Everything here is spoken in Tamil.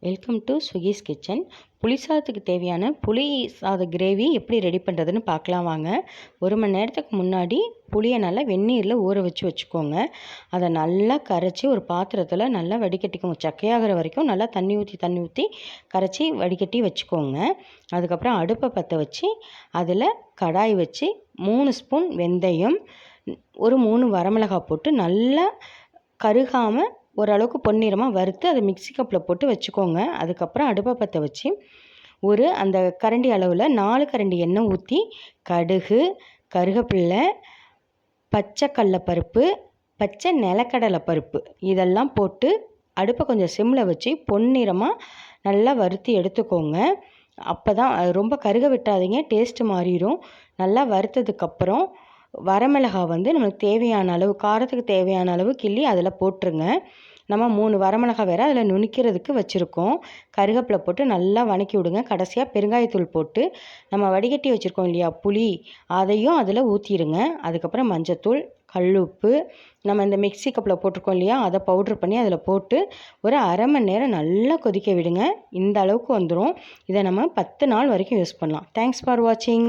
Welcome to ஸ்விகிஸ் kitchen. புளி சாதத்துக்கு தேவையான புளி சாத கிரேவி எப்படி ரெடி பண்ணுறதுன்னு பார்க்கலாம் வாங்க. 1 மணி நேரத்துக்கு முன்னாடி புளியை நல்லா வெந்நீரில் ஊற வச்சுக்கோங்க. அதை நல்லா கரைச்சி ஒரு பாத்திரத்தில் நல்லா வடிகட்டிக்கோங்க. சக்கையாகிற வரைக்கும் நல்லா தண்ணி ஊற்றி கரைச்சி வடிகட்டி வச்சுக்கோங்க. அதுக்கப்புறம் அடுப்பை பற்ற வச்சு அதில் கடாய் வச்சு 3 ஸ்பூன் வெந்தயம், ஒரு 3 வரமிளகாய் போட்டு நல்லா கருகாமல் ஓரளவுக்கு பொன்னிறமாக வறுத்து அதை மிக்ஸி கப்பில் போட்டு வச்சுக்கோங்க. அதுக்கப்புறம் அடுப்பை பற்ற வச்சு அந்த கரண்டி அளவில் 4 கரண்டி எண்ணெய் ஊற்றி கடுகு, கருவேப்பிலை, பச்சை கடலைப்பருப்பு, பச்சை நிலக்கடலை பருப்பு இதெல்லாம் போட்டு அடுப்பை கொஞ்சம் சிம்மில் வச்சு பொன்னிறமாக நல்லா வறுத்து எடுத்துக்கோங்க. அப்போ தான் ரொம்ப கருக விட்டாதீங்க, டேஸ்ட்டு மாறிடும். நல்லா வறுத்ததுக்கப்புறம் வரமிளகாய் நமக்கு தேவையான அளவு, காரத்துக்கு தேவையான அளவு கிள்ளி அதில் போட்டுருங்க. நம்ம 3 வரமிளகாய் வேறு அதில் நுணுக்கிறதுக்கு வச்சுருக்கோம். கருவேப்பிலை போட்டு நல்லா வதக்கி விடுங்க. கடைசியாக பெருங்காயத்தூள் போட்டு நம்ம வடிகட்டி வச்சுருக்கோம் இல்லையா புளி, அதையும் அதில் ஊற்றிடுங்க. அதுக்கப்புறம் மஞ்சத்தூள், கல்லுப்பு, நம்ம இந்த மிக்ஸி கப்பில் போட்டிருக்கோம் இல்லையா, அதை பவுட்ரு பண்ணி அதில் போட்டு ஒரு அரை மணி நேரம் நல்லா கொதிக்க விடுங்க. இந்த அளவுக்கு வந்துடும். இதை நம்ம 10 நாள் வரைக்கும் யூஸ் பண்ணலாம். தேங்க்ஸ் ஃபார் வாட்சிங்.